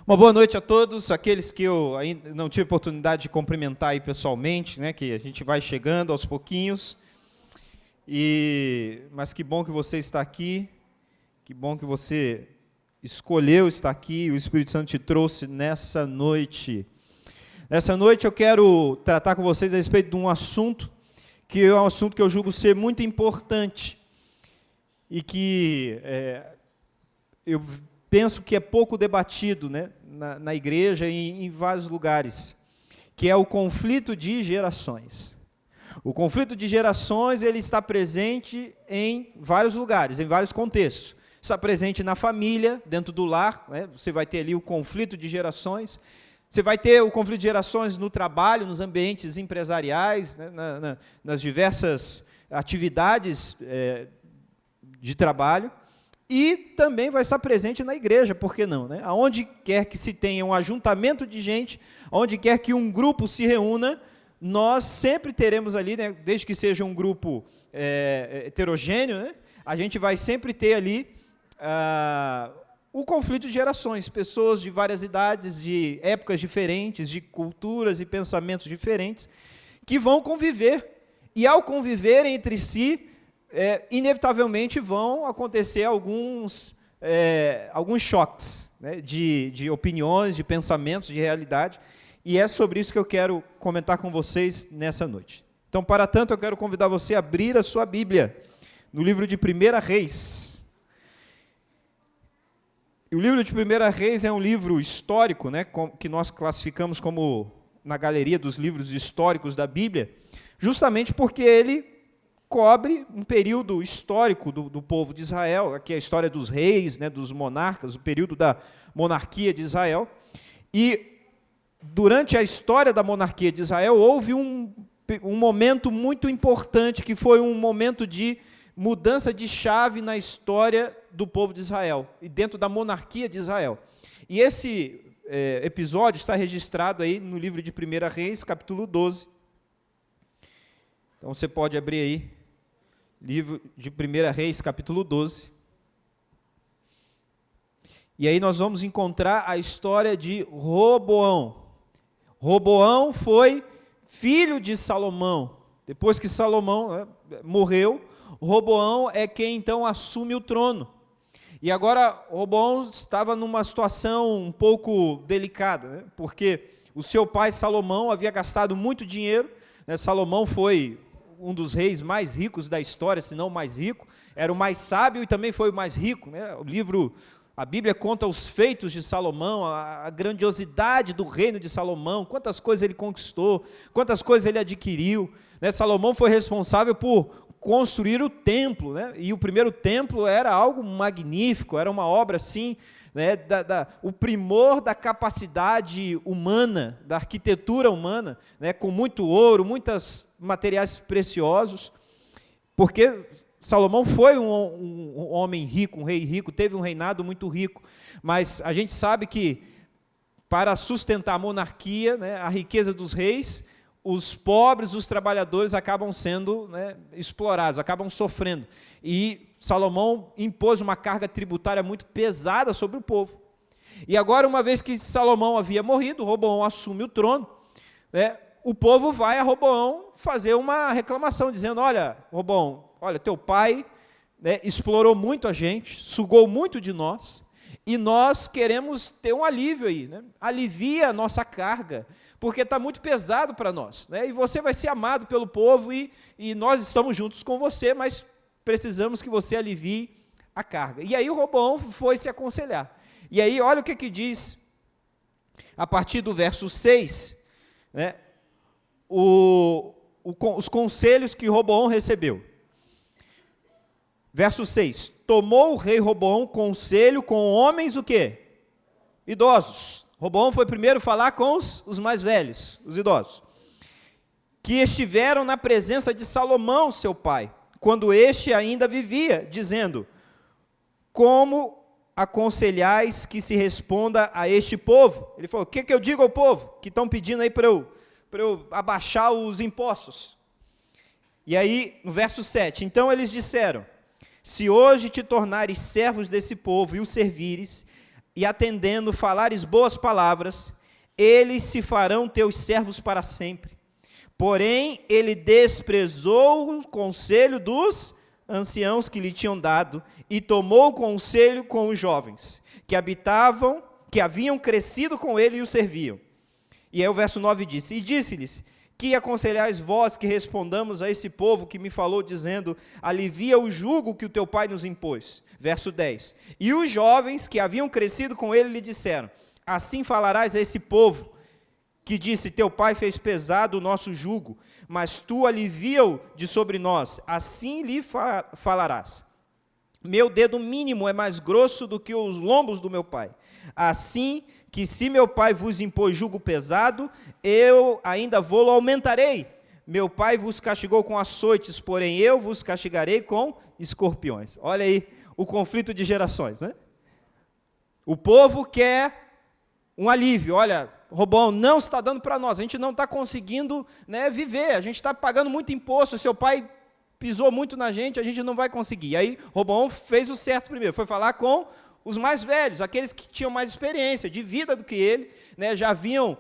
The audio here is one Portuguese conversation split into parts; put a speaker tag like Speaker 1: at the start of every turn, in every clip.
Speaker 1: Uma boa noite a todos, aqueles que eu ainda não tive oportunidade de cumprimentar aí pessoalmente, né, que a gente vai chegando aos pouquinhos, mas que bom que você está aqui, que bom que você escolheu estar aqui, o Espírito Santo te trouxe nessa noite. Nessa noite eu quero tratar com vocês a respeito de um assunto, que é um assunto que eu julgo ser muito importante, e que eu penso que é pouco debatido, né, na igreja e em vários lugares, que é o conflito de gerações. O conflito de gerações ele está presente em vários lugares, em vários contextos. Está presente na família, dentro do lar, né, você vai ter ali o conflito de gerações. Você vai ter o conflito de gerações no trabalho, nos ambientes empresariais, né, nas diversas atividades de trabalho. E também vai estar presente na igreja, por que não? Né? Aonde quer que se tenha um ajuntamento de gente, aonde quer que um grupo se reúna, nós sempre teremos ali, né, desde que seja um grupo heterogêneo, né, a gente vai sempre ter ali o conflito de gerações, pessoas de várias idades, de épocas diferentes, de culturas e pensamentos diferentes, que vão conviver, e ao conviver entre si, inevitavelmente vão acontecer alguns choques, né, de opiniões, de pensamentos, de realidade, e é sobre isso que eu quero comentar com vocês nessa noite. Então, para tanto, eu quero convidar você a abrir a sua Bíblia no livro de 1 Reis. E o livro de 1 Reis é um livro histórico, né, que nós classificamos como na galeria dos livros históricos da Bíblia, justamente porque ele cobre um período histórico do povo de Israel, aqui é a história dos reis, né, dos monarcas, o período da monarquia de Israel, e durante a história da monarquia de Israel, houve um momento muito importante, que foi um momento de mudança de chave na história do povo de Israel, e dentro da monarquia de Israel. E esse episódio está registrado aí no livro de 1 Reis, capítulo 12. Então, você pode abrir aí, livro de 1 Reis, capítulo 12. E aí nós vamos encontrar a história de Roboão. Roboão foi filho de Salomão. Depois que Salomão morreu, Roboão é quem então assume o trono. E agora Roboão estava numa situação um pouco delicada, né? Porque o seu pai Salomão havia gastado muito dinheiro, né? Salomão foi um dos reis mais ricos da história, se não o mais rico, era o mais sábio e também foi o mais rico, né? A Bíblia conta os feitos de Salomão, a grandiosidade do reino de Salomão, quantas coisas ele conquistou, quantas coisas ele adquiriu, né? Salomão foi responsável por construir o templo, né? E o primeiro templo era algo magnífico, era uma obra assim, né, o primor da capacidade humana, da arquitetura humana, né, com muito ouro, muitos materiais preciosos, porque Salomão foi um homem rico, um rei rico, teve um reinado muito rico, mas a gente sabe que para sustentar a monarquia, né, a riqueza dos reis, os pobres, os trabalhadores acabam sendo, né, explorados, acabam sofrendo, e Salomão impôs uma carga tributária muito pesada sobre o povo. E agora, uma vez que Salomão havia morrido, Roboão assume o trono, né, o povo vai a Roboão fazer uma reclamação, dizendo, olha, Roboão, olha, teu pai, né, explorou muito a gente, sugou muito de nós, e nós queremos ter um alívio aí, né? Alivia a nossa carga, porque está muito pesado para nós, né? E você vai ser amado pelo povo, e nós estamos juntos com você, mas precisamos que você alivie a carga. E aí o Roboão foi se aconselhar. E aí olha o que diz, a partir do verso 6, né, os conselhos que Roboão recebeu. Verso 6, tomou o rei Roboão conselho com homens o quê? Idosos. Roboão foi primeiro falar com os mais velhos, os idosos, que estiveram na presença de Salomão, seu pai, quando este ainda vivia, dizendo, como aconselhais que se responda a este povo? Ele falou, o que eu digo ao povo, que estão pedindo aí para eu abaixar os impostos? E aí, no verso 7, então eles disseram, se hoje te tornares servos desse povo e o servires, e atendendo falares boas palavras, eles se farão teus servos para sempre. Porém, ele desprezou o conselho dos anciãos que lhe tinham dado, e tomou conselho com os jovens, que haviam crescido com ele e o serviam. E aí o verso 9 diz: e disse-lhes, que aconselhais vós que respondamos a esse povo que me falou, dizendo, alivia o jugo que o teu pai nos impôs. Verso 10, e os jovens que haviam crescido com ele lhe disseram, assim falarás a esse povo, que disse, teu pai fez pesado o nosso jugo, mas tu alivia-o de sobre nós, assim lhe falarás. Meu dedo mínimo é mais grosso do que os lombos do meu pai. Assim que se meu pai vos impôs jugo pesado, eu ainda vou-lo aumentarei. Meu pai vos castigou com açoites, porém eu vos castigarei com escorpiões. Olha aí o conflito de gerações, né? O povo quer um alívio. Olha, Roboão, não está dando para nós, a gente não está conseguindo, né, viver, a gente está pagando muito imposto, seu pai pisou muito na gente, a gente não vai conseguir. Aí Roboão fez o certo primeiro, foi falar com os mais velhos, aqueles que tinham mais experiência de vida do que ele, né, já haviam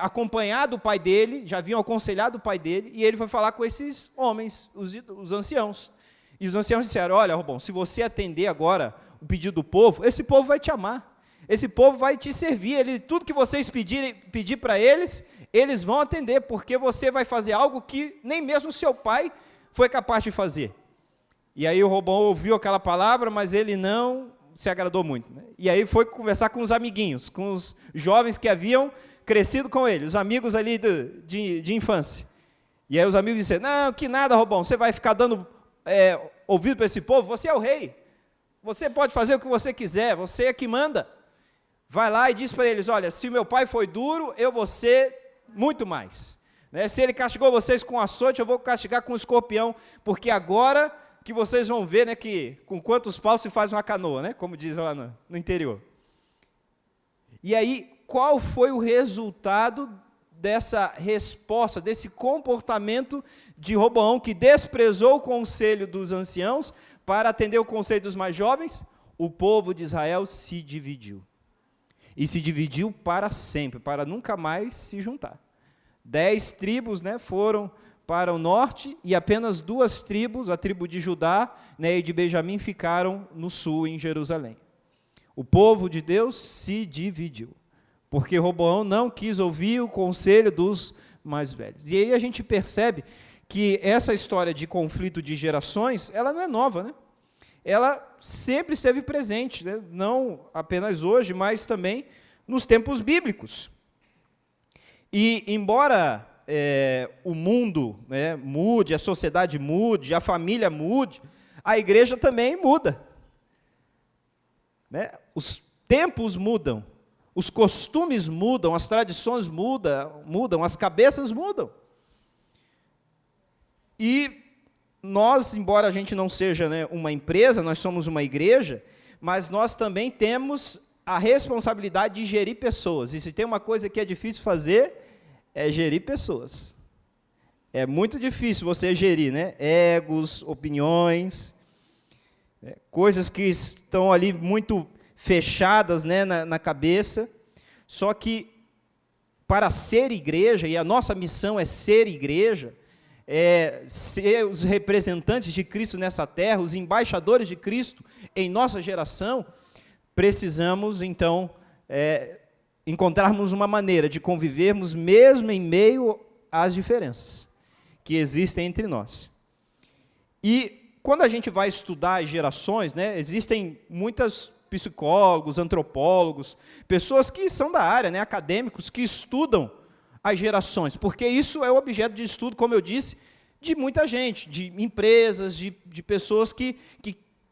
Speaker 1: acompanhado o pai dele, já haviam aconselhado o pai dele, e ele foi falar com esses homens, os anciãos. E os anciãos disseram, olha, Roboão, se você atender agora o pedido do povo, esse povo vai te amar. Esse povo vai te servir, tudo que vocês pedir para eles, eles vão atender, porque você vai fazer algo que nem mesmo seu pai foi capaz de fazer. E aí o Roboão ouviu aquela palavra, mas ele não se agradou muito, né? E aí foi conversar com os amiguinhos, com os jovens que haviam crescido com ele, os amigos ali de infância. E aí os amigos disseram, não, que nada, Roboão, você vai ficar dando ouvido para esse povo, você é o rei, você pode fazer o que você quiser, você é que manda. Vai lá e diz para eles, olha, se meu pai foi duro, eu vou ser muito mais. Né? Se ele castigou vocês com açoite, eu vou castigar com escorpião, porque agora que vocês vão ver, né, que com quantos paus se faz uma canoa, né, como diz lá no interior. E aí, qual foi o resultado dessa resposta, desse comportamento de Roboão, que desprezou o conselho dos anciãos para atender o conselho dos mais jovens? O povo de Israel se dividiu. E se dividiu para sempre, para nunca mais se juntar. 10 tribos, né, foram para o norte, e apenas 2 tribos, a tribo de Judá, né, e de Benjamim, ficaram no sul, em Jerusalém. O povo de Deus se dividiu, porque Roboão não quis ouvir o conselho dos mais velhos. E aí a gente percebe que essa história de conflito de gerações, ela não é nova, né? Ela sempre esteve presente, né? Não apenas hoje, mas também nos tempos bíblicos. E embora o mundo, né, mude, a sociedade mude, a família mude, a igreja também muda. Né? Os tempos mudam, os costumes mudam, as tradições mudam, as cabeças mudam. E nós, embora a gente não seja, né, uma empresa, nós somos uma igreja, mas nós também temos a responsabilidade de gerir pessoas. E se tem uma coisa que é difícil fazer, é gerir pessoas. É muito difícil você gerir, né, egos, opiniões, coisas que estão ali muito fechadas, né, na cabeça. Só que, para ser igreja, e a nossa missão é ser igreja, ser os representantes de Cristo nessa terra, os embaixadores de Cristo em nossa geração, precisamos, então, encontrarmos uma maneira de convivermos mesmo em meio às diferenças que existem entre nós. E quando a gente vai estudar as gerações, né, existem muitos psicólogos, antropólogos, pessoas que são da área, né, acadêmicos, que estudam as gerações, porque isso é o objeto de estudo, como eu disse, de muita gente, de empresas, de pessoas que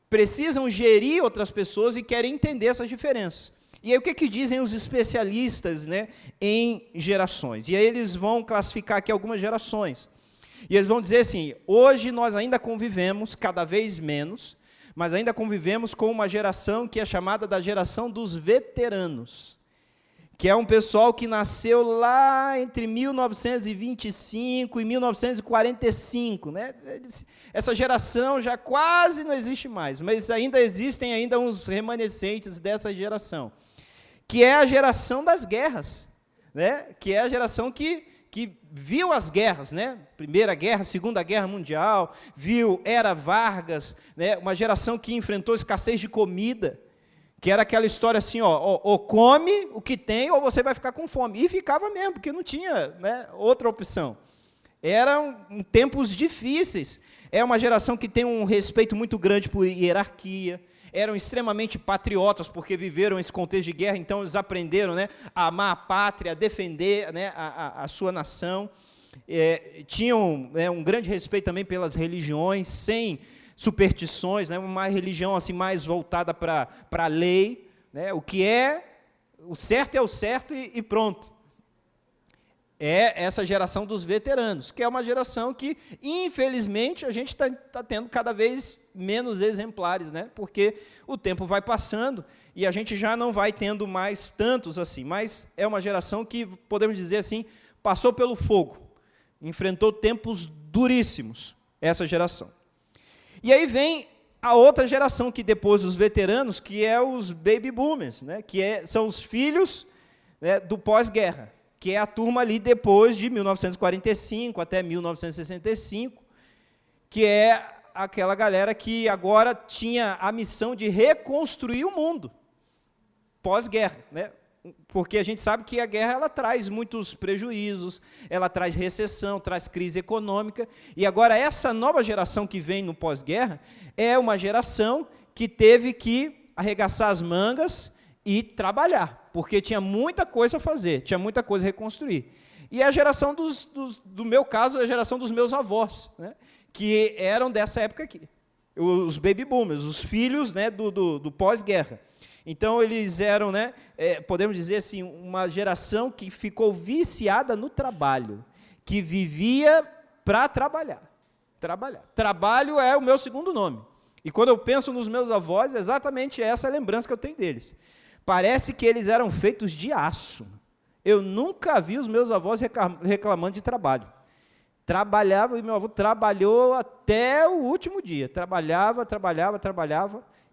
Speaker 1: precisam gerir outras pessoas e querem entender essas diferenças. E aí o que dizem os especialistas, né, em gerações? E aí eles vão classificar aqui algumas gerações. E eles vão dizer assim, hoje nós ainda convivemos, cada vez menos, mas ainda convivemos com uma geração que é chamada da geração dos veteranos, que é um pessoal que nasceu lá entre 1925 e 1945, né? Essa geração já quase não existe mais, mas ainda existem ainda uns remanescentes dessa geração, que é a geração das guerras, né? Que é a geração que viu as guerras, né? Primeira Guerra, Segunda Guerra Mundial, viu Era Vargas, né? Uma geração que enfrentou escassez de comida, que era aquela história assim, ou come o que tem, ou você vai ficar com fome. E ficava mesmo, porque não tinha, né, outra opção. Eram tempos difíceis. É uma geração que tem um respeito muito grande por hierarquia, eram extremamente patriotas, porque viveram esse contexto de guerra, então eles aprenderam, né, a amar a pátria, a defender, né, a sua nação. Tinham, né, um grande respeito também pelas religiões, sem superstições, né, uma religião assim, mais voltada para a lei, né, o que é o certo e pronto. É essa geração dos veteranos, que é uma geração que, infelizmente, a gente está tendo cada vez menos exemplares, né? Porque o tempo vai passando e a gente já não vai tendo mais tantos assim, mas é uma geração que, podemos dizer assim, passou pelo fogo, enfrentou tempos duríssimos, essa geração. E aí vem a outra geração, que depois dos veteranos, que é os baby boomers, né? Que são os filhos, né, do pós-guerra, que é a turma ali depois de 1945 até 1965, que é aquela galera que agora tinha a missão de reconstruir o mundo pós-guerra, né? Porque a gente sabe que a guerra ela traz muitos prejuízos, ela traz recessão, traz crise econômica, e agora essa nova geração que vem no pós-guerra é uma geração que teve que arregaçar as mangas e trabalhar, porque tinha muita coisa a fazer, tinha muita coisa a reconstruir. E a geração do meu caso, a geração dos meus avós, né, que eram dessa época aqui, os baby boomers, os filhos, né, do pós-guerra. Então, eles eram, né, podemos dizer assim, uma geração que ficou viciada no trabalho, que vivia para trabalhar. Trabalho é o meu segundo nome. E quando eu penso nos meus avós, é exatamente essa a lembrança que eu tenho deles. Parece que eles eram feitos de aço. Eu nunca vi os meus avós reclamando de trabalho. Trabalhava, e meu avô trabalhou até o último dia. Trabalhava.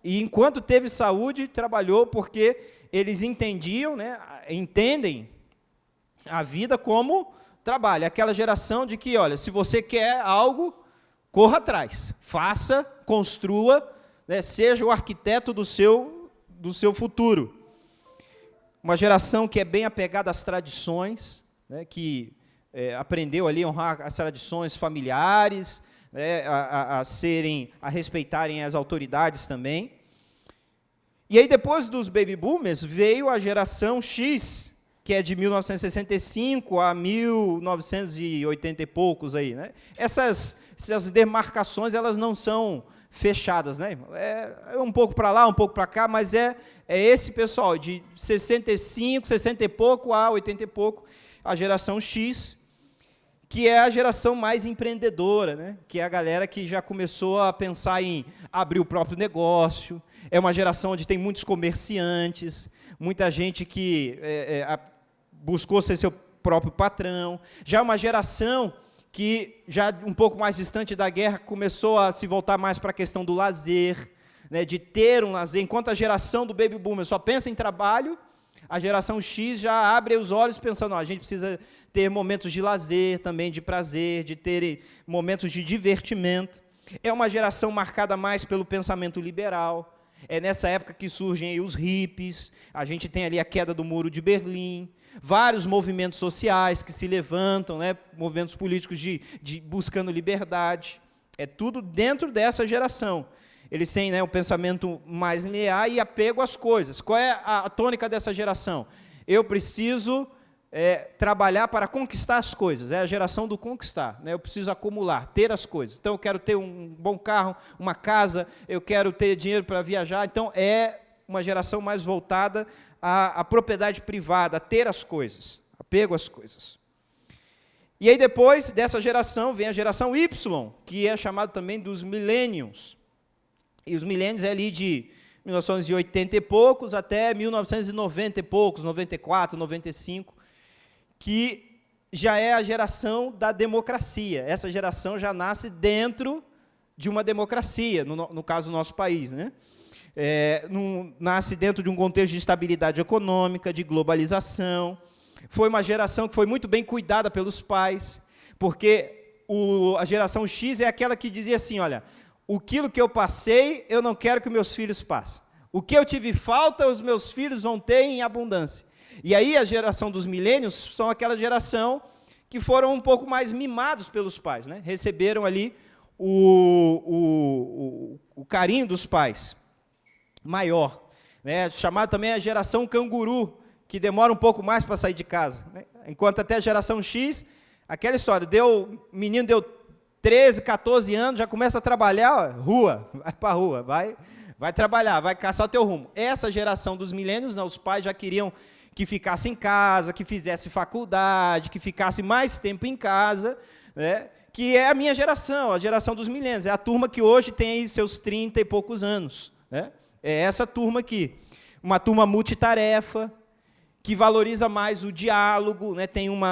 Speaker 1: E enquanto teve saúde, trabalhou, porque eles entendiam, né, entendem a vida como trabalho. Aquela geração de que, olha, se você quer algo, corra atrás, faça, construa, né, seja o arquiteto do seu futuro. Uma geração que é bem apegada às tradições, né, que aprendeu ali a honrar as tradições familiares, né, a respeitarem as autoridades também. E aí, depois dos baby boomers, veio a geração X, que é de 1965 a 1980 e poucos aí, né? Essas demarcações, elas não são fechadas, né? É um pouco para lá, um pouco para cá, mas é esse pessoal de 65, 60 e pouco a 80 e pouco, a geração X, que é a geração mais empreendedora, né? Que é a galera que já começou a pensar em abrir o próprio negócio. É uma geração onde tem muitos comerciantes, muita gente que buscou ser seu próprio patrão. Já é uma geração que, já um pouco mais distante da guerra, começou a se voltar mais para a questão do lazer, né? De ter um lazer. Enquanto a geração do baby boomer só pensa em trabalho, a geração X já abre os olhos pensando, a gente precisa ter momentos de lazer, também de prazer, de ter momentos de divertimento. É uma geração marcada mais pelo pensamento liberal. É nessa época que surgem aí os hippies, a gente tem ali a queda do Muro de Berlim, vários movimentos sociais que se levantam, né, movimentos políticos buscando liberdade. É tudo dentro dessa geração. Eles têm, né, um pensamento mais linear e apego às coisas. Qual é a tônica dessa geração? Eu preciso trabalhar para conquistar as coisas. É a geração do conquistar, né? Eu preciso acumular, ter as coisas. Então, eu quero ter um bom carro, uma casa, eu quero ter dinheiro para viajar. Então, é uma geração mais voltada à propriedade privada, a ter as coisas, apego às coisas. E aí, depois dessa geração, vem a geração Y, que é chamada também dos millennials. E os millennials é ali de 1980 e poucos até 1990 e poucos, 94, 95, que já é a geração da democracia. Essa geração já nasce dentro de uma democracia, no caso do nosso país, né? Nasce dentro de um contexto de estabilidade econômica, de globalização. Foi uma geração que foi muito bem cuidada pelos pais, porque a geração X é aquela que dizia assim, olha, aquilo que eu passei, eu não quero que meus filhos passem. O que eu tive falta, os meus filhos vão ter em abundância. E aí a geração dos milênios são aquela geração que foram um pouco mais mimados pelos pais, né? Receberam ali o carinho dos pais maior, né? Chamado também a geração canguru, que demora um pouco mais para sair de casa, né? Enquanto até a geração X, aquela história, menino deu 13, 14 anos, já começa a trabalhar, rua, vai para a rua, vai trabalhar, vai caçar o teu rumo. Essa geração dos milênios, não, os pais já queriam que ficasse em casa, que fizesse faculdade, que ficasse mais tempo em casa, né? Que é a minha geração, a geração dos milênios, é a turma que hoje tem aí seus 30 e poucos anos, né? É essa turma aqui, uma turma multitarefa, que valoriza mais o diálogo, né? Tem um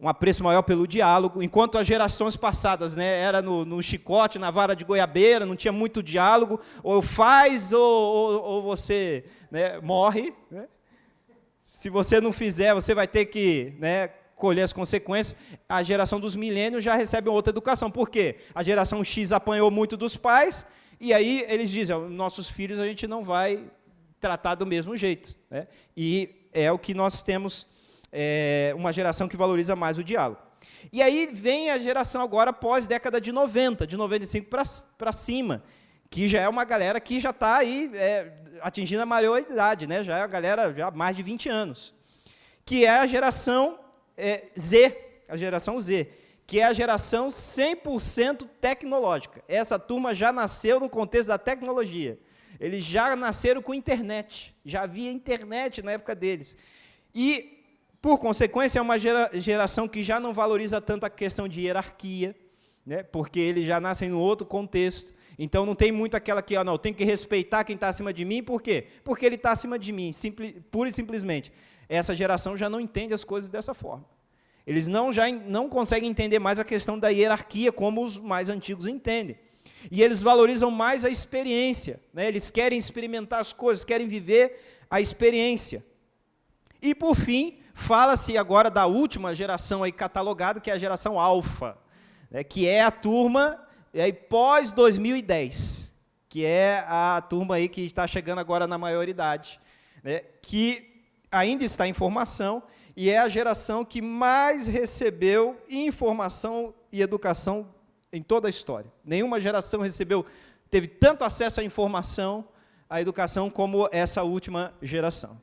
Speaker 1: apreço maior pelo diálogo, enquanto as gerações passadas, né, era no chicote, na vara de goiabeira, não tinha muito diálogo, ou faz ou você, né, morre, né? Se você não fizer, você vai ter que, né, colher as consequências. A geração dos milênios já recebe outra educação. Por quê? A geração X apanhou muito dos pais, e aí eles dizem, nossos filhos a gente não vai tratar do mesmo jeito, né? E é o que nós temos, uma geração que valoriza mais o diálogo. E aí vem a geração agora pós-década de 90, de 95 para cima, que já é uma galera que já está aí atingindo a maioridade, né? Já é a galera já mais de 20 anos, que é a geração Z, a geração Z, que é a geração 100% tecnológica. Essa turma já nasceu no contexto da tecnologia. Eles já nasceram com internet, já havia internet na época deles. E, por consequência, é uma geração que já não valoriza tanto a questão de hierarquia, né? Porque eles já nascem em outro contexto. Então, não tem muito aquela que, não, tem que respeitar quem está acima de mim. Por quê? Porque ele está acima de mim, pura e simplesmente. Essa geração já não entende as coisas dessa forma. Eles já não conseguem entender mais a questão da hierarquia, como os mais antigos entendem. E eles valorizam mais a experiência, né? Eles querem experimentar as coisas, querem viver a experiência. E, por fim, fala-se agora da última geração aí catalogada, que é a geração alfa, né? Que é a turma pós-2010, que é a turma aí que está chegando agora na maioridade, né? Que ainda está em formação e é a geração que mais recebeu informação e educação em toda a história. Nenhuma geração teve tanto acesso à informação, à educação, como essa última geração.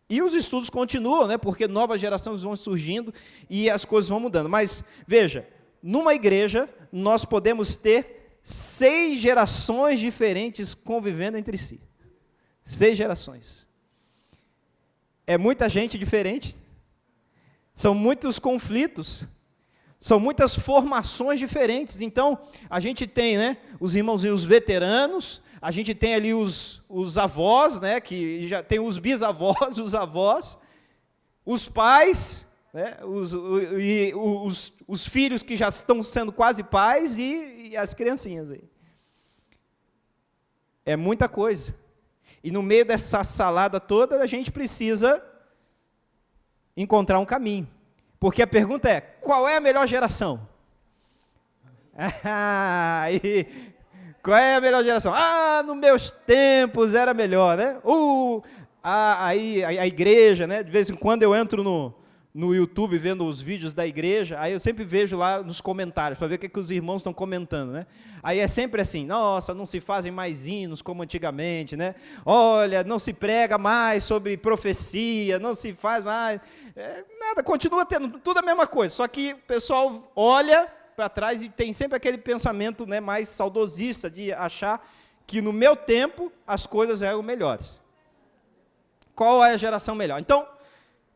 Speaker 1: E os estudos continuam, né, porque novas gerações vão surgindo e as coisas vão mudando. Mas, veja, numa igreja, nós podemos ter 6 gerações diferentes convivendo entre si. 6 gerações. É muita gente diferente, são muitos conflitos, são muitas formações diferentes. Então, a gente tem, né, os irmãozinhos veteranos, a gente tem ali os avós, né, que já tem os bisavós, os avós, os pais, né, os filhos que já estão sendo quase pais e as criancinhas aí. É muita coisa. E no meio dessa salada toda, a gente precisa encontrar um caminho. Porque a pergunta é, qual é a melhor geração? Qual é a melhor geração? Nos meus tempos era melhor, né? A igreja, né? De vez em quando eu entro no YouTube vendo os vídeos da igreja, aí eu sempre vejo lá nos comentários, para ver o que os irmãos estão comentando, né? Aí é sempre assim, nossa, não se fazem mais hinos como antigamente, né? Olha, não se prega mais sobre profecia, não se faz mais... nada, continua tendo tudo a mesma coisa, só que o pessoal olha para trás e tem sempre aquele pensamento, né, mais saudosista, de achar que no meu tempo as coisas eram melhores. Qual é a geração melhor? Então,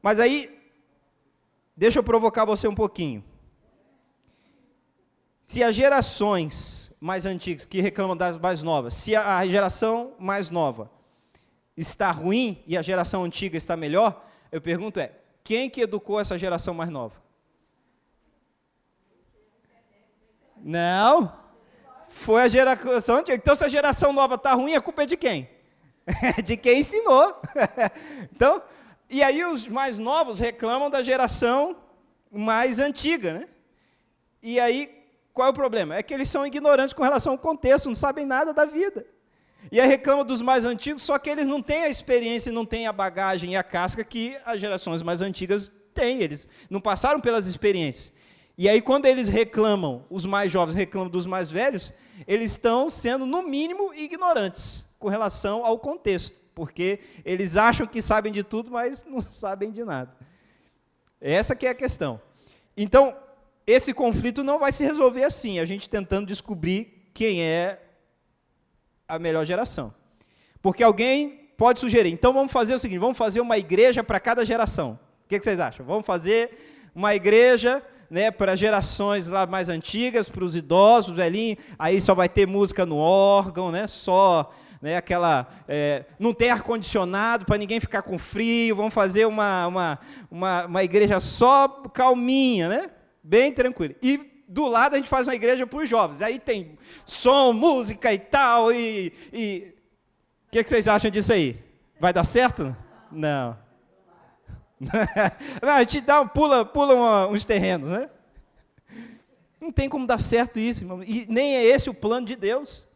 Speaker 1: mas aí, deixa eu provocar você um pouquinho. Se as gerações mais antigas, que reclamam das mais novas, se a geração mais nova está ruim e a geração antiga está melhor, eu pergunto quem que educou essa geração mais nova? Não, foi a geração antiga. Então, se a geração nova está ruim, a culpa é de quem? De quem ensinou. Então, e aí os mais novos reclamam da geração mais antiga, né? E aí, qual é o problema? É que eles são ignorantes com relação ao contexto, não sabem nada da vida. E aí reclamam dos mais antigos, só que eles não têm a experiência, não têm a bagagem e a casca que as gerações mais antigas têm, eles não passaram pelas experiências. E aí, quando eles reclamam, os mais jovens reclamam dos mais velhos, eles estão sendo, no mínimo, ignorantes com relação ao contexto, porque eles acham que sabem de tudo, mas não sabem de nada. Essa que é a questão. Então, esse conflito não vai se resolver assim, a gente tentando descobrir quem é a melhor geração. Porque alguém pode sugerir, então vamos fazer o seguinte, vamos fazer uma igreja para cada geração. O que vocês acham? Vamos fazer uma igreja, né, para gerações lá mais antigas, para os idosos, velhinhos, aí só vai ter música no órgão, né, só, né, aquela, não tem ar-condicionado para ninguém ficar com frio, vamos fazer uma igreja só calminha, né, bem tranquila. E do lado a gente faz uma igreja para os jovens, aí tem som, música e tal, e o que vocês acham disso aí? Vai dar certo? Não. Não, a gente pula uns terrenos, né? Não tem como dar certo isso, irmão. E nem é esse o plano de Deus.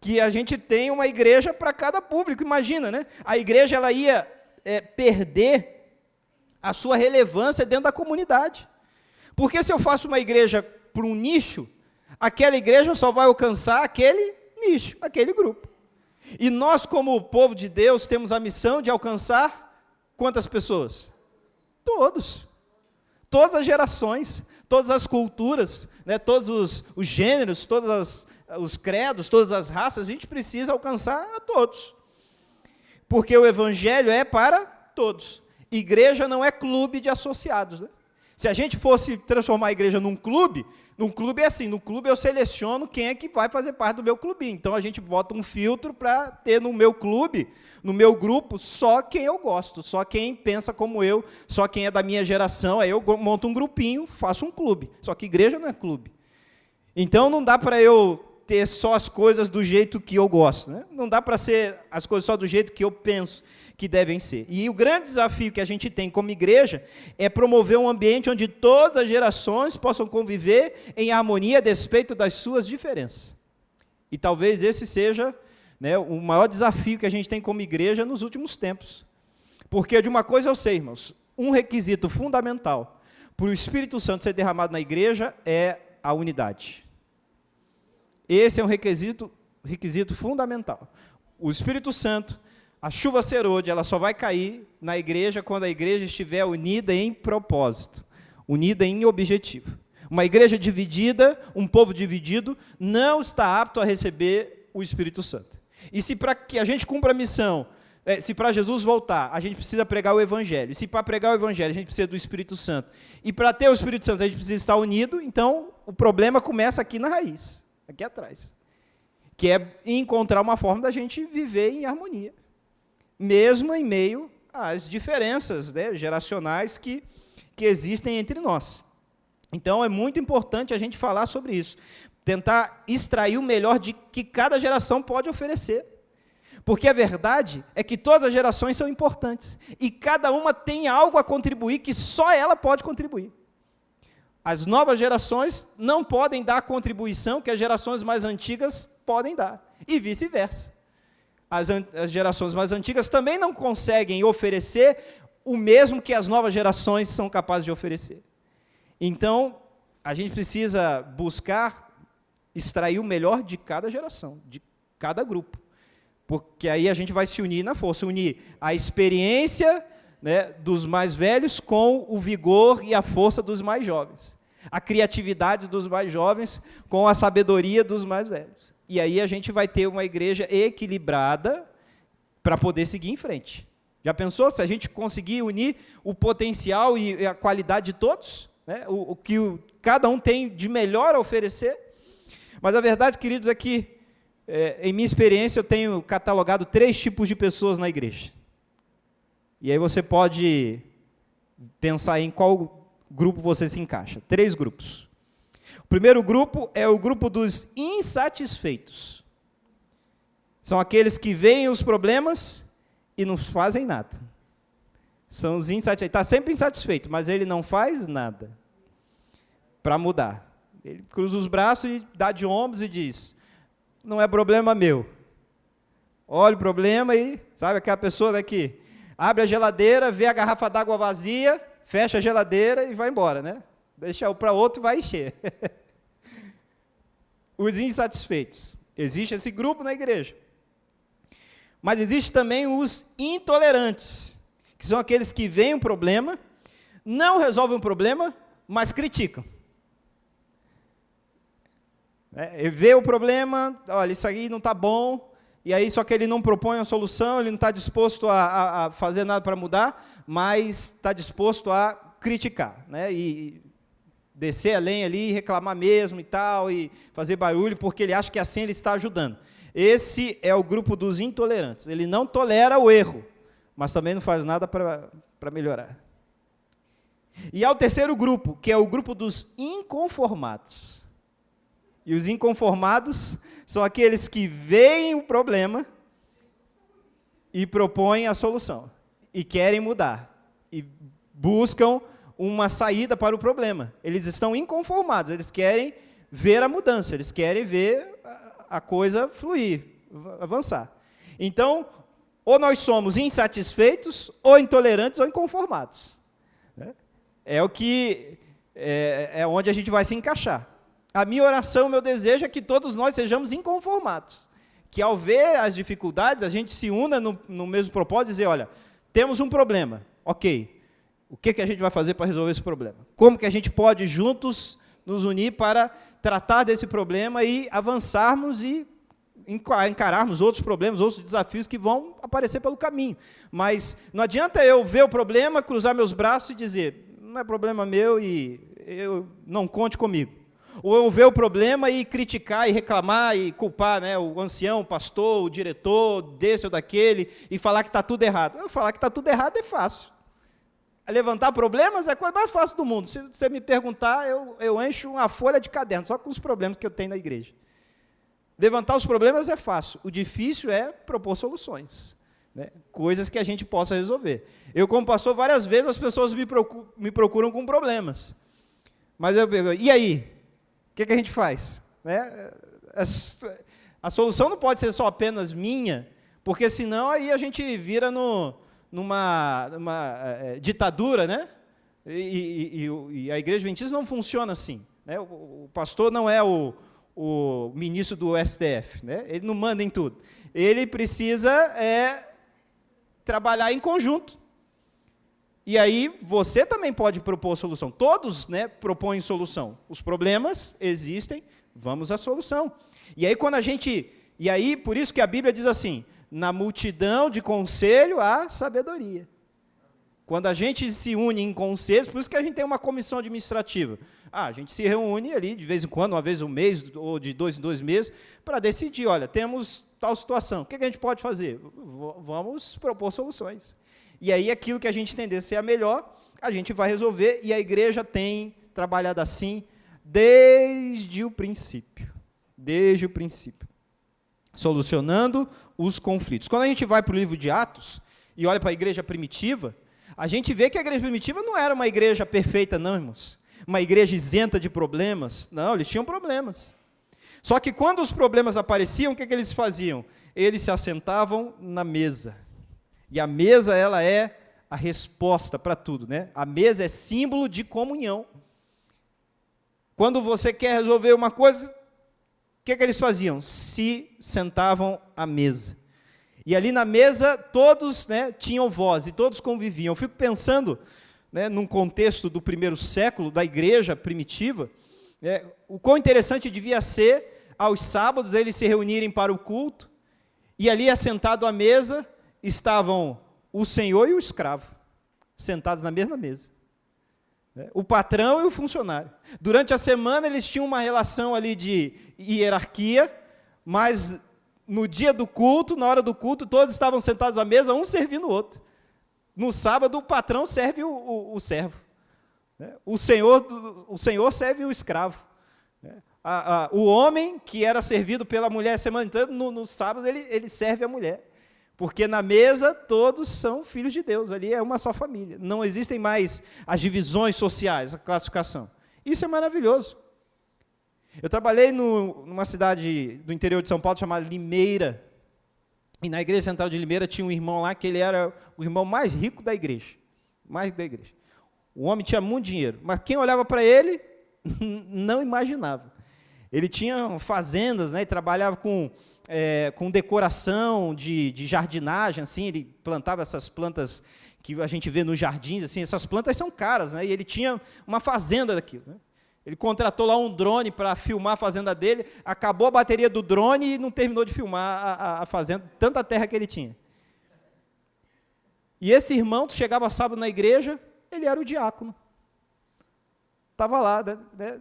Speaker 1: Que a gente tem uma igreja para cada público. Imagina, né? A igreja ela ia perder a sua relevância dentro da comunidade. Porque se eu faço uma igreja para um nicho, aquela igreja só vai alcançar aquele nicho, aquele grupo. E nós, como povo de Deus, temos a missão de alcançar quantas pessoas? Todos. Todas as gerações, todas as culturas, né, todos os gêneros, todos os credos, todas as raças, a gente precisa alcançar a todos. Porque o evangelho é para todos. Igreja não é clube de associados, né? Se a gente fosse transformar a igreja num clube é assim, no clube eu seleciono quem é que vai fazer parte do meu clubinho. Então, a gente bota um filtro para ter no meu clube, no meu grupo, só quem eu gosto, só quem pensa como eu, só quem é da minha geração. Aí eu monto um grupinho, faço um clube. Só que igreja não é clube. Então, não dá para eu ter só as coisas do jeito que eu gosto, né? Não dá para ser as coisas só do jeito que eu penso que devem ser. E o grande desafio que a gente tem como igreja é promover um ambiente onde todas as gerações possam conviver em harmonia a despeito das suas diferenças. E talvez esse seja, né, o maior desafio que a gente tem como igreja nos últimos tempos. Porque de uma coisa eu sei, irmãos, um requisito fundamental para o Espírito Santo ser derramado na igreja é a unidade. Esse é um requisito fundamental. O Espírito Santo, a chuva serôdia, ela só vai cair na igreja quando a igreja estiver unida em propósito, unida em objetivo. Uma igreja dividida, um povo dividido, não está apto a receber o Espírito Santo. E se para que a gente cumpra a missão, se para Jesus voltar, a gente precisa pregar o Evangelho, e se para pregar o Evangelho a gente precisa do Espírito Santo, e para ter o Espírito Santo a gente precisa estar unido, então o problema começa aqui na raiz, aqui atrás, que é encontrar uma forma da gente viver em harmonia, mesmo em meio às diferenças, né, geracionais que existem entre nós. Então, é muito importante a gente falar sobre isso, tentar extrair o melhor de que cada geração pode oferecer. Porque a verdade é que todas as gerações são importantes, e cada uma tem algo a contribuir que só ela pode contribuir. As novas gerações não podem dar a contribuição que as gerações mais antigas podem dar, e vice-versa. As gerações mais antigas também não conseguem oferecer o mesmo que as novas gerações são capazes de oferecer. Então, a gente precisa buscar extrair o melhor de cada geração, de cada grupo, porque aí a gente vai se unir na força, unir a experiência, né, dos mais velhos com o vigor e a força dos mais jovens, a criatividade dos mais jovens com a sabedoria dos mais velhos. E aí a gente vai ter uma igreja equilibrada para poder seguir em frente. Já pensou se a gente conseguir unir o potencial e a qualidade de todos? né, o que cada um tem de melhor a oferecer. Mas a verdade, queridos, é que, em minha experiência, eu tenho catalogado 3 tipos de pessoas na igreja. E aí você pode pensar em qual grupo você se encaixa. 3 grupos. O primeiro grupo é o grupo dos insatisfeitos. São aqueles que veem os problemas e não fazem nada. São os insatisfeitos. Ele está sempre insatisfeito, mas ele não faz nada para mudar. Ele cruza os braços e dá de ombros e diz, não é problema meu. Olha o problema e, sabe, aquela pessoa daqui, abre a geladeira, vê a garrafa d'água vazia, fecha a geladeira e vai embora, né? Deixa para outro e vai encher. Os insatisfeitos. Existe esse grupo na igreja. Mas existe também os intolerantes, que são aqueles que veem um problema, não resolvem o problema, mas criticam. Vê o problema, olha, isso aí não está bom, e aí só que ele não propõe uma solução, ele não está disposto a fazer nada para mudar, mas está disposto a criticar, né? E descer a lenha ali, reclamar mesmo e tal, e fazer barulho, porque ele acha que assim ele está ajudando. Esse é o grupo dos intolerantes. Ele não tolera o erro, mas também não faz nada para melhorar. E há o terceiro grupo, que é o grupo dos inconformados. E os inconformados são aqueles que veem o problema e propõem a solução, e querem mudar, e buscam uma saída para o problema. Eles estão inconformados, eles querem ver a mudança, eles querem ver a coisa fluir, avançar. Então, ou nós somos insatisfeitos, ou intolerantes, ou inconformados. É o que é onde a gente vai se encaixar. A minha oração, o meu desejo é que todos nós sejamos inconformados. Que ao ver as dificuldades, a gente se una no mesmo propósito e dizer, olha, temos um problema, ok, o que a gente vai fazer para resolver esse problema? Como que a gente pode juntos nos unir para tratar desse problema e avançarmos e encararmos outros problemas, outros desafios que vão aparecer pelo caminho. Mas não adianta eu ver o problema, cruzar meus braços e dizer, não é problema meu e eu não conte comigo. Ou eu ver o problema e criticar e reclamar e culpar, né, o ancião, o pastor, o diretor, desse ou daquele, e falar que está tudo errado. Eu falar que está tudo errado é fácil. Levantar problemas é a coisa mais fácil do mundo. Se você me perguntar, eu encho uma folha de caderno, só com os problemas que eu tenho na igreja. Levantar os problemas é fácil. O difícil é propor soluções, né? Coisas que a gente possa resolver. Eu, como pastor, várias vezes as pessoas me procuram com problemas. Mas eu pergunto, e aí? O que a gente faz? Né? A solução não pode ser só apenas minha, porque senão aí a gente vira numa ditadura, né? E a igreja adventista não funciona assim, né? O pastor não é o ministro do STF, né? Ele não manda em tudo. Ele precisa trabalhar em conjunto. E aí você também pode propor solução. Todos, né, propõem solução. Os problemas existem, vamos à solução. E aí por isso que a Bíblia diz assim, na multidão de conselho há sabedoria. Quando a gente se une em conselhos, por isso que a gente tem uma comissão administrativa. A gente se reúne ali de vez em quando, uma vez no mês, ou de 2 em 2 meses, para decidir, olha, temos tal situação, o que a gente pode fazer? Vamos propor soluções. E aí aquilo que a gente entender ser a melhor, a gente vai resolver, e a igreja tem trabalhado assim desde o princípio. Desde o princípio. Solucionando os conflitos. Quando a gente vai para o livro de Atos, e olha para a igreja primitiva, a gente vê que a igreja primitiva não era uma igreja perfeita, não, irmãos. Uma igreja isenta de problemas. Não, eles tinham problemas. Só que quando os problemas apareciam, o que eles faziam? Eles se assentavam na mesa. E a mesa, ela é a resposta para tudo, né? A mesa é símbolo de comunhão. Quando você quer resolver uma coisa, o que eles faziam? Se sentavam à mesa. E ali na mesa, todos, né, tinham voz e todos conviviam. Eu fico pensando, né, num contexto do primeiro século, da igreja primitiva, o quão interessante devia ser, aos sábados, eles se reunirem para o culto, e ali, assentado à mesa, estavam o senhor e o escravo, sentados na mesma mesa. O patrão e o funcionário. Durante a semana eles tinham uma relação ali de hierarquia, mas no dia do culto, na hora do culto, todos estavam sentados à mesa, um servindo o outro. No sábado, o patrão serve o servo. O senhor serve o escravo. O homem que era servido pela mulher a semana inteira, no sábado ele serve a mulher. Porque na mesa todos são filhos de Deus, ali é uma só família. Não existem mais as divisões sociais, a classificação. Isso é maravilhoso. Eu trabalhei numa cidade do interior de São Paulo chamada Limeira. E na igreja central de Limeira tinha um irmão lá que ele era o irmão mais rico da igreja. Mais rico da igreja. O homem tinha muito dinheiro, mas quem olhava para ele não imaginava. Ele tinha fazendas, né, e trabalhava com decoração de jardinagem, assim, ele plantava essas plantas que a gente vê nos jardins, assim, essas plantas são caras, né, e ele tinha uma fazenda daquilo. Né. Ele contratou lá um drone para filmar a fazenda dele, acabou a bateria do drone e não terminou de filmar a fazenda, tanta terra que ele tinha. E esse irmão, chegava sábado na igreja, ele era o diácono. Estava lá, né,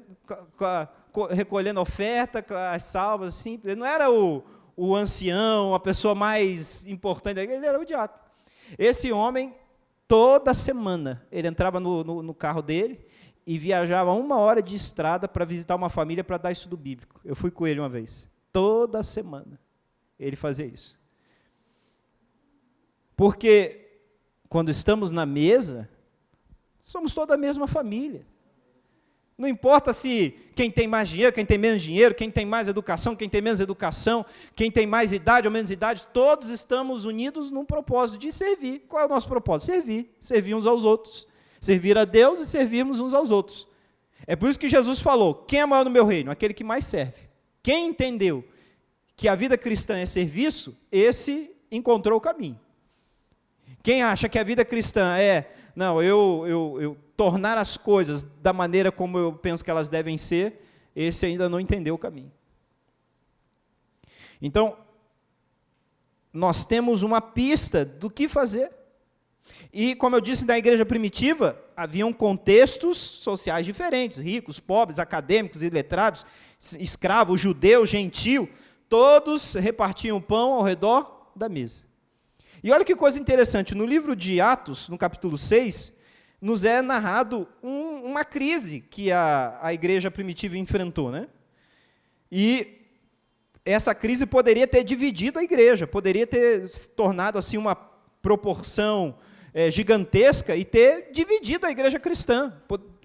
Speaker 1: recolhendo oferta, as salvas, assim, ele não era o ancião, a pessoa mais importante, ele era o diácono. Esse homem, toda semana, ele entrava no carro dele e viajava 1 hora de estrada para visitar uma família para dar estudo bíblico. Eu fui com ele uma vez. Toda semana ele fazia isso. Porque quando estamos na mesa, somos toda a mesma família. Não importa se quem tem mais dinheiro, quem tem menos dinheiro, quem tem mais educação, quem tem menos educação, quem tem mais idade ou menos idade, todos estamos unidos num propósito de servir. Qual é o nosso propósito? Servir. Servir uns aos outros. Servir a Deus e servirmos uns aos outros. É por isso que Jesus falou, quem é maior no meu reino? Aquele que mais serve. Quem entendeu que a vida cristã é serviço, esse encontrou o caminho. Quem acha que a vida cristã é, não, eu tornar as coisas da maneira como eu penso que elas devem ser, esse ainda não entendeu o caminho. Então, nós temos uma pista do que fazer. E, como eu disse, na igreja primitiva, haviam contextos sociais diferentes, ricos, pobres, acadêmicos, iletrados, escravos, judeu, gentio, todos repartiam o pão ao redor da mesa. E olha que coisa interessante, no livro de Atos, no capítulo 6, nos é narrado uma crise que a igreja primitiva enfrentou, né? E essa crise poderia ter dividido a igreja, poderia ter se tornado assim uma proporção gigantesca e ter dividido a igreja cristã.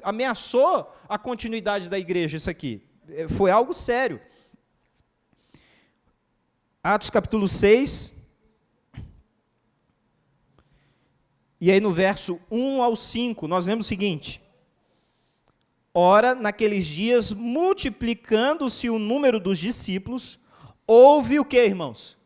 Speaker 1: Ameaçou a continuidade da igreja isso aqui. Foi algo sério. Atos capítulo 6, e aí no verso 1 ao 5, nós lemos o seguinte: ora, naqueles dias, multiplicando-se o número dos discípulos, houve o quê, irmãos?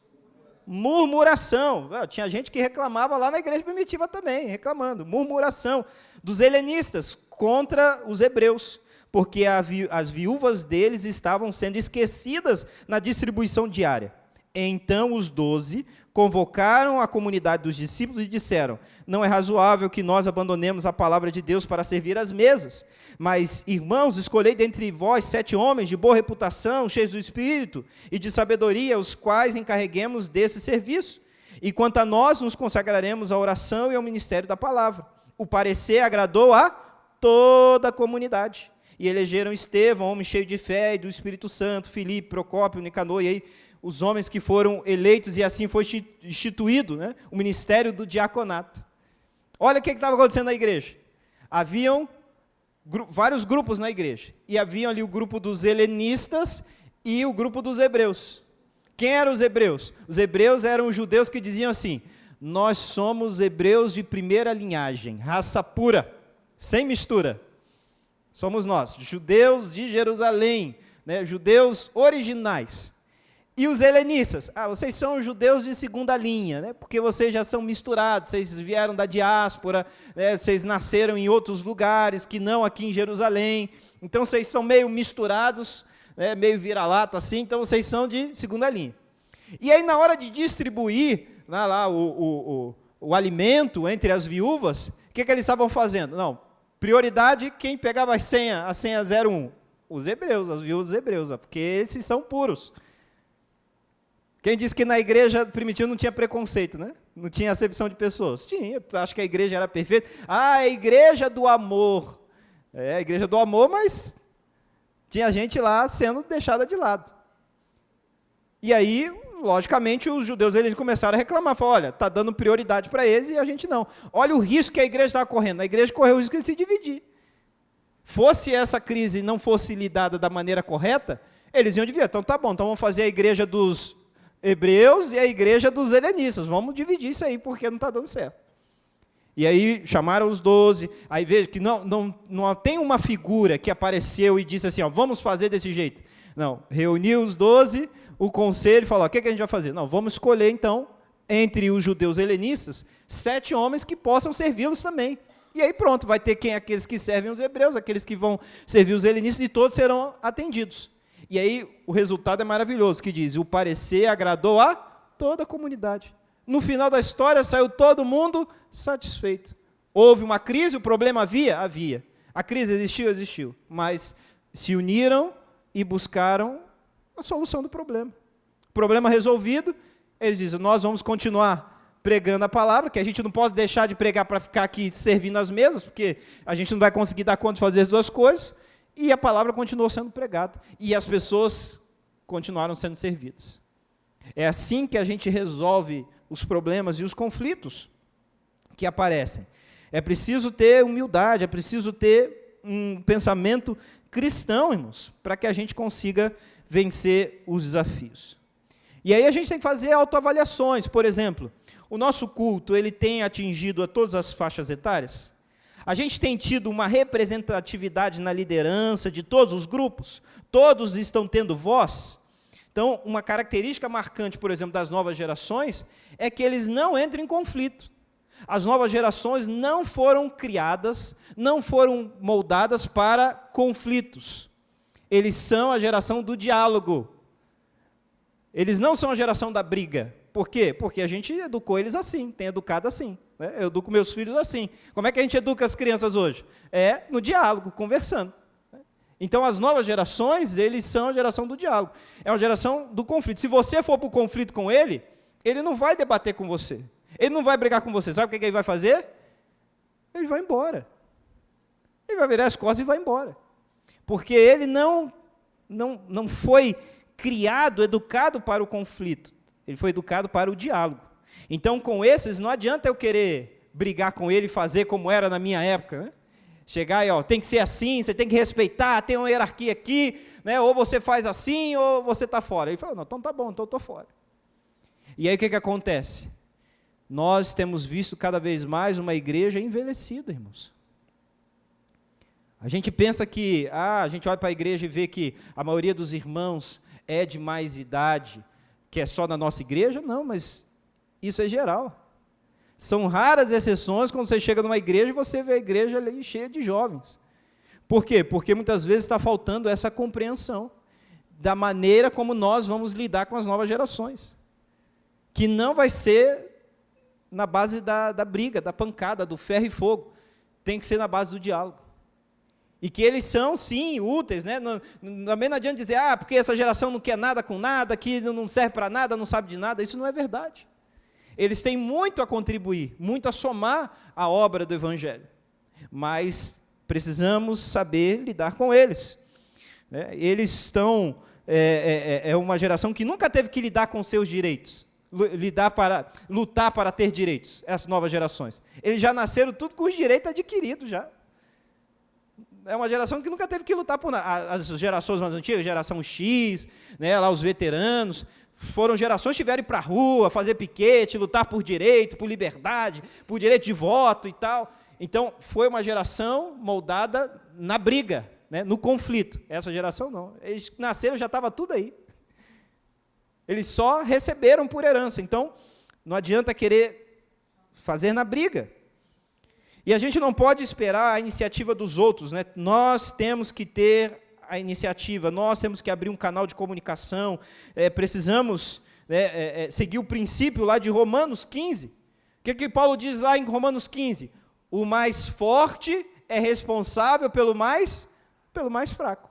Speaker 1: Murmuração. Tinha gente que reclamava lá na igreja primitiva também, reclamando. Murmuração dos helenistas contra os hebreus, porque as viúvas deles estavam sendo esquecidas na distribuição diária. Então os 12 convocaram a comunidade dos discípulos e disseram: não é razoável que nós abandonemos a palavra de Deus para servir às mesas. Mas, irmãos, escolhei dentre vós 7 homens de boa reputação, cheios do Espírito e de sabedoria, os quais encarreguemos desse serviço. E quanto a nós, nos consagraremos à oração e ao ministério da palavra. O parecer agradou a toda a comunidade. E elegeram Estevão, homem cheio de fé e do Espírito Santo, Filipe, Procópio, Nicanor, e aí os homens que foram eleitos, e assim foi instituído, né, o ministério do diaconato. Olha o que estava acontecendo na igreja. Haviam vários grupos na igreja, e havia ali o grupo dos helenistas e o grupo dos hebreus. Quem eram os hebreus? Os hebreus eram os judeus que diziam assim: nós somos hebreus de primeira linhagem, raça pura, sem mistura. Somos nós, judeus de Jerusalém, né, judeus originais. E os helenistas, vocês são judeus de segunda linha, né, porque vocês já são misturados, vocês vieram da diáspora, né, vocês nasceram em outros lugares que não aqui em Jerusalém, então vocês são meio misturados, né, meio vira-lata assim, então vocês são de segunda linha. E aí, na hora de distribuir lá o alimento entre as viúvas, o que eles estavam fazendo? Não, Prioridade, quem pegava a senha 01? Os hebreus, as viúvas dos hebreus, porque esses são puros. Quem disse que na igreja primitiva não tinha preconceito, né? Não tinha acepção de pessoas? Tinha, acho que a igreja era perfeita. A igreja do amor. A igreja do amor, mas tinha gente lá sendo deixada de lado. E aí, logicamente, os judeus eles começaram a reclamar, falaram, olha, está dando prioridade para eles e a gente não. Olha o risco que a igreja estava correndo. A igreja correu o risco de se dividir. Fosse essa crise não fosse lidada da maneira correta, eles iam dividir. Então tá bom, então vamos fazer a igreja dos hebreus e a igreja dos helenistas. Vamos dividir isso aí, porque não está dando certo. E aí chamaram os 12, aí veja que não tem uma figura que apareceu e disse assim, ó, vamos fazer desse jeito. Não, reuniu os 12, o conselho falou, o que a gente vai fazer? Não, vamos escolher então, entre os judeus helenistas, 7 homens que possam servi-los também. E aí pronto, vai ter aqueles que servem os hebreus, aqueles que vão servir os helenistas, e todos serão atendidos. E aí o resultado é maravilhoso, que diz, o parecer agradou a toda a comunidade. No final da história, saiu todo mundo satisfeito. Houve uma crise, o problema havia? Havia. A crise existiu? Existiu. Mas se uniram e buscaram a solução do problema. Problema resolvido, eles dizem, nós vamos continuar pregando a palavra, que a gente não pode deixar de pregar para ficar aqui servindo as mesas, porque a gente não vai conseguir dar conta de fazer as duas coisas, e a palavra continuou sendo pregada, e as pessoas continuaram sendo servidas. É assim que a gente resolve os problemas e os conflitos que aparecem. É preciso ter humildade, é preciso ter um pensamento cristão, irmãos, para que a gente consiga vencer os desafios. E aí a gente tem que fazer autoavaliações, por exemplo, o nosso culto, ele tem atingido a todas as faixas etárias? A gente tem tido uma representatividade na liderança de todos os grupos? Todos estão tendo voz? Então, uma característica marcante, por exemplo, das novas gerações, é que eles não entram em conflito. As novas gerações não foram criadas, não foram moldadas para conflitos. Eles são a geração do diálogo. Eles não são a geração da briga. Por quê? Porque a gente educou eles assim, tem educado assim. Né? Eu educo meus filhos assim. Como é que a gente educa as crianças hoje? É no diálogo, conversando. Então, as novas gerações, eles são a geração do diálogo. É uma geração do conflito. Se você for para o conflito com ele, ele não vai debater com você. Ele não vai brigar com você. Sabe o que ele vai fazer? Ele vai embora. Ele vai virar as costas e vai embora. Porque ele não foi criado, educado para o conflito. Ele foi educado para o diálogo. Então, com esses, não adianta eu querer brigar com ele e fazer como era na minha época, né? Chegar e, ó, tem que ser assim, você tem que respeitar, tem uma hierarquia aqui, né? Ou você faz assim, ou você está fora. Ele falou, não, então tá bom, então eu estou fora. E aí o que acontece? Nós temos visto cada vez mais uma igreja envelhecida, irmãos. A gente pensa que, a gente olha para a igreja e vê que a maioria dos irmãos é de mais idade, que é só na nossa igreja. Não, mas isso é geral. São raras exceções quando você chega numa igreja e você vê a igreja ali cheia de jovens. Por quê? Porque muitas vezes está faltando essa compreensão da maneira como nós vamos lidar com as novas gerações. Que não vai ser na base da briga, da pancada, do ferro e fogo. Tem que ser na base do diálogo. E que eles são, sim, úteis, né? Também não adianta dizer, porque essa geração não quer nada com nada, que não serve para nada, não sabe de nada. Isso não é verdade. Eles têm muito a contribuir, muito a somar à obra do Evangelho. Mas precisamos saber lidar com eles. Eles estão, é uma geração que nunca teve que lidar com seus direitos, lutar para ter direitos, essas novas gerações. Eles já nasceram tudo com os direitos adquiridos já. É uma geração que nunca teve que lutar por nada. As gerações mais antigas, geração X, né, lá os veteranos, foram gerações que tiveram que ir para a rua, fazer piquete, lutar por direito, por liberdade, por direito de voto e tal. Então, foi uma geração moldada na briga, né, no conflito. Essa geração não. Eles nasceram, já estava tudo aí. Eles só receberam por herança. Então, não adianta querer fazer na briga. E a gente não pode esperar a iniciativa dos outros, né? Nós temos que ter a iniciativa, nós temos que abrir um canal de comunicação, precisamos seguir o princípio lá de Romanos 15. O que Paulo diz lá em Romanos 15? O mais forte é responsável pelo mais fraco.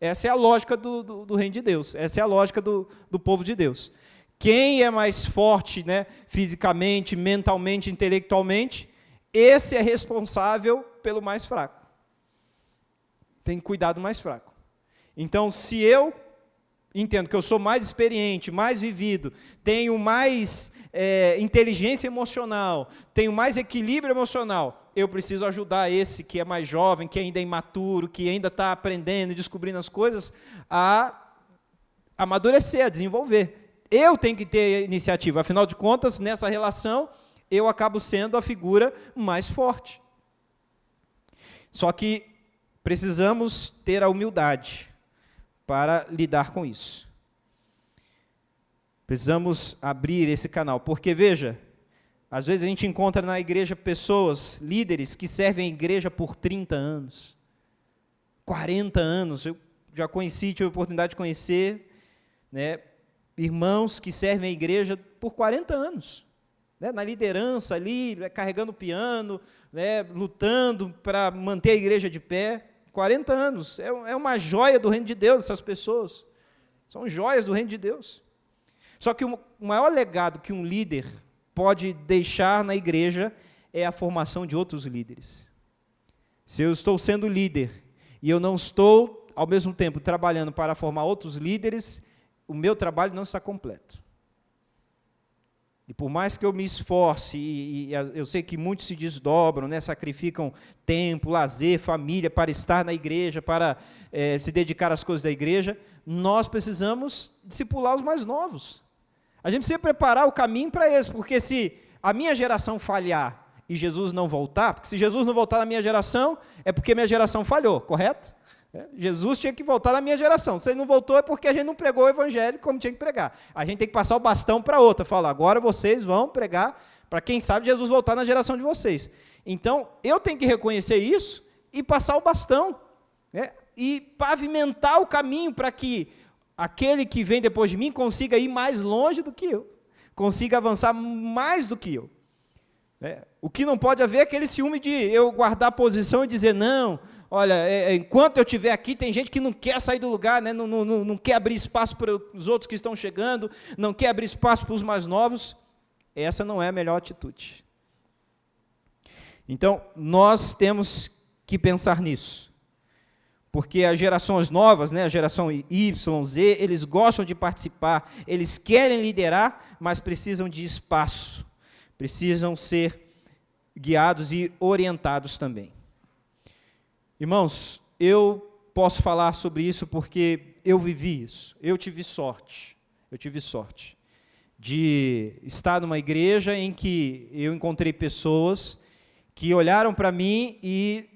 Speaker 1: Essa é a lógica do reino de Deus, essa é a lógica do povo de Deus. Quem é mais forte, né, fisicamente, mentalmente, intelectualmente, esse é responsável pelo mais fraco. Tem que cuidar do mais fraco. Então, se eu entendo que eu sou mais experiente, mais vivido, tenho mais inteligência emocional, tenho mais equilíbrio emocional, eu preciso ajudar esse que é mais jovem, que ainda é imaturo, que ainda está aprendendo e descobrindo as coisas, a amadurecer, a desenvolver. Eu tenho que ter iniciativa, afinal de contas, nessa relação, eu acabo sendo a figura mais forte. Só que precisamos ter a humildade para lidar com isso. Precisamos abrir esse canal, porque, veja, às vezes a gente encontra na igreja pessoas, líderes, que servem a igreja por 30 anos, 40 anos, eu já conheci, tive a oportunidade de conhecer, né, irmãos que servem a igreja por 40 anos, né, na liderança ali, carregando o piano, né, lutando para manter a igreja de pé, 40 anos, é uma joia do reino de Deus, essas pessoas, são joias do reino de Deus. Só que o maior legado que um líder pode deixar na igreja é a formação de outros líderes. Se eu estou sendo líder e eu não estou, ao mesmo tempo, trabalhando para formar outros líderes, o meu trabalho não está completo. E por mais que eu me esforce, e eu sei que muitos se desdobram, né, sacrificam tempo, lazer, família, para estar na igreja, para se dedicar às coisas da igreja, nós precisamos discipular os mais novos. A gente precisa preparar o caminho para eles, porque se a minha geração falhar e Jesus não voltar, porque se Jesus não voltar na minha geração, é porque minha geração falhou, correto? Jesus tinha que voltar na minha geração. Se ele não voltou, é porque a gente não pregou o evangelho como tinha que pregar. A gente tem que passar o bastão para outra, falar, agora vocês vão pregar para quem sabe Jesus voltar na geração de vocês. Então, eu tenho que reconhecer isso e passar o bastão, né? E pavimentar o caminho para que aquele que vem depois de mim consiga ir mais longe do que eu, consiga avançar mais do que eu. O que não pode haver é aquele ciúme de eu guardar a posição e dizer, não, olha, enquanto eu estiver aqui, tem gente que não quer sair do lugar, né? não quer abrir espaço para os outros que estão chegando, não quer abrir espaço para os mais novos. Essa não é a melhor atitude. Então, nós temos que pensar nisso. Porque as gerações novas, né, a geração Y, Z, eles gostam de participar, eles querem liderar, mas precisam de espaço, precisam ser guiados e orientados também. Irmãos, eu posso falar sobre isso porque eu vivi isso, eu tive sorte de estar numa igreja em que eu encontrei pessoas que olharam para mim e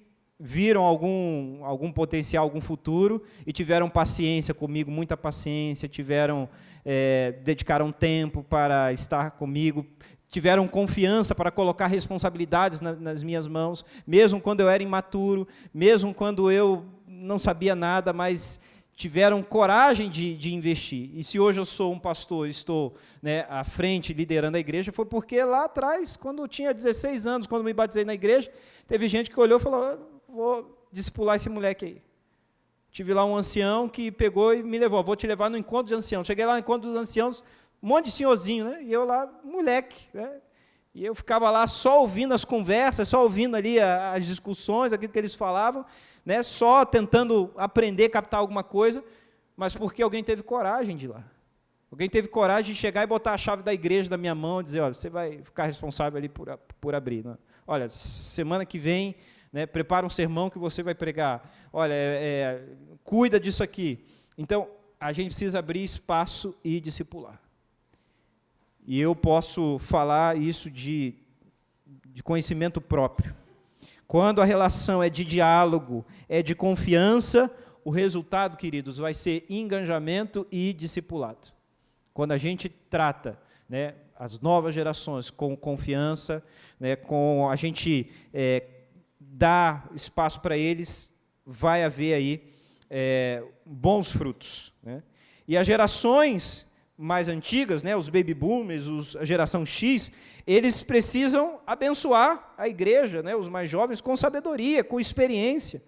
Speaker 1: viram algum potencial, algum futuro, e tiveram paciência comigo, muita paciência, dedicaram tempo para estar comigo, tiveram confiança para colocar responsabilidades nas minhas mãos, mesmo quando eu era imaturo, mesmo quando eu não sabia nada, mas tiveram coragem de investir. E se hoje eu sou um pastor, estou, né, à frente, liderando a igreja, foi porque lá atrás, quando eu tinha 16 anos, quando me batizei na igreja, teve gente que olhou e falou, vou discipular esse moleque aí. Tive lá um ancião que pegou e me levou, vou te levar no encontro de anciãos. Cheguei lá no encontro dos anciãos, um monte de senhorzinho, né? E eu lá, moleque, né? E eu ficava lá só ouvindo as conversas, só ouvindo ali as discussões, aquilo que eles falavam, né? Só tentando aprender, captar alguma coisa, mas porque alguém teve coragem de ir lá. Alguém teve coragem de chegar e botar a chave da igreja na minha mão e dizer, olha, você vai ficar responsável ali por abrir. Né? Olha, semana que vem, né, prepara um sermão que você vai pregar. Olha, cuida disso aqui. Então, a gente precisa abrir espaço e discipular. E eu posso falar isso de conhecimento próprio. Quando a relação é de diálogo, é de confiança, o resultado, queridos, vai ser engajamento e discipulado. Quando a gente trata, né, as novas gerações com confiança, né, com a gente dá espaço para eles, vai haver aí bons frutos. Né? E as gerações mais antigas, né, os baby boomers, a geração X, eles precisam abençoar a igreja, né, os mais jovens, com sabedoria, com experiência,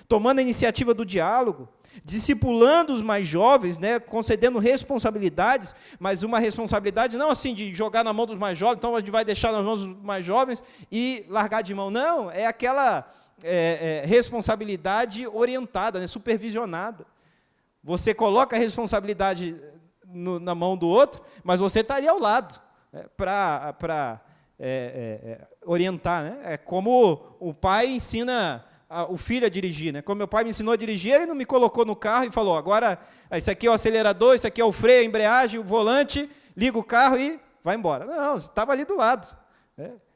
Speaker 1: tomando a iniciativa do diálogo, discipulando os mais jovens, né, concedendo responsabilidades, mas uma responsabilidade não assim de jogar na mão dos mais jovens, então a gente vai deixar nas mãos dos mais jovens e largar de mão, não, é aquela responsabilidade orientada, né, supervisionada. Você coloca a responsabilidade na mão do outro, mas você está ali ao lado, para orientar. Né? É como o pai ensina o filho a dirigir. Né? Como meu pai me ensinou a dirigir, ele não me colocou no carro e falou, agora, isso aqui é o acelerador, isso aqui é o freio, a embreagem, o volante, liga o carro e vai embora. Não, você estava ali do lado.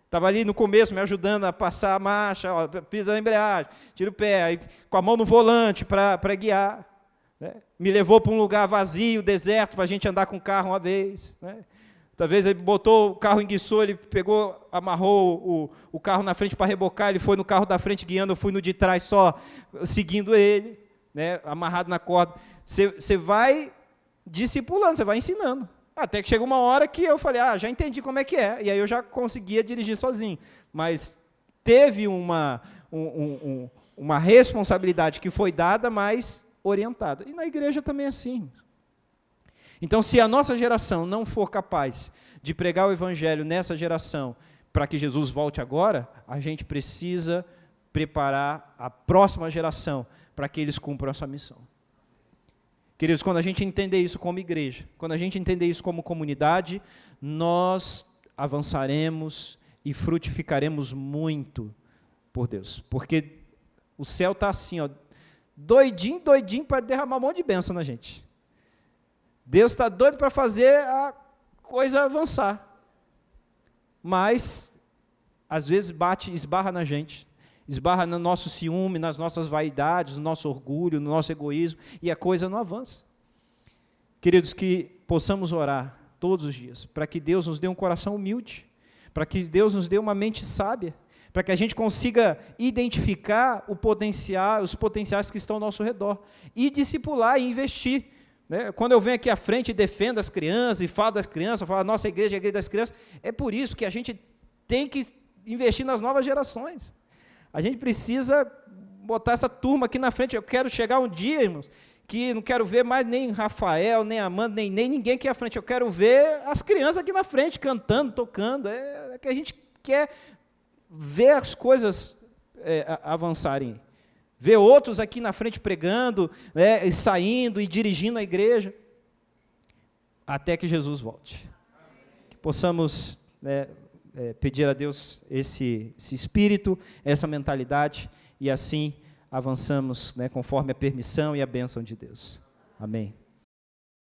Speaker 1: Estava ali no começo, me ajudando a passar a marcha, ó, pisa a embreagem, tira o pé, aí, com a mão no volante para guiar. Né? Me levou para um lugar vazio, deserto, para a gente andar com o carro uma vez. Né? Talvez ele botou o carro, enguiçou, ele pegou, amarrou o carro na frente para rebocar, ele foi no carro da frente guiando, eu fui no de trás só seguindo ele, né? Amarrado na corda. Você vai discipulando, você vai ensinando. Até que chega uma hora que eu falei, já entendi como é que é, e aí eu já conseguia dirigir sozinho. Mas teve uma responsabilidade que foi dada, mas orientada. E na igreja também é assim. Então, se a nossa geração não for capaz de pregar o evangelho nessa geração, para que Jesus volte agora, a gente precisa preparar a próxima geração para que eles cumpram essa missão. Queridos, quando a gente entender isso como igreja, quando a gente entender isso como comunidade, nós avançaremos e frutificaremos muito por Deus. Porque o céu está assim, ó, doidinho para derramar um monte de bênção na gente. Deus está doido para fazer a coisa avançar. Mas, às vezes, esbarra na gente, esbarra no nosso ciúme, nas nossas vaidades, no nosso orgulho, no nosso egoísmo, e a coisa não avança. Queridos, que possamos orar todos os dias, para que Deus nos dê um coração humilde, para que Deus nos dê uma mente sábia, para que a gente consiga identificar os potenciais que estão ao nosso redor, e discipular e investir. Né? Quando eu venho aqui à frente e defendo as crianças, e falo das crianças, falo, a nossa igreja é a igreja das crianças, é por isso que a gente tem que investir nas novas gerações. A gente precisa botar essa turma aqui na frente. Eu quero chegar um dia, irmãos, que não quero ver mais nem Rafael, nem Amanda, nem ninguém aqui à frente. Eu quero ver as crianças aqui na frente, cantando, tocando. É que a gente quer ver as coisas avançarem. Ver outros aqui na frente pregando, e saindo e dirigindo a igreja, até que Jesus volte. Que possamos pedir a Deus esse espírito, essa mentalidade, e assim avançamos, conforme a permissão e a bênção de Deus. Amém.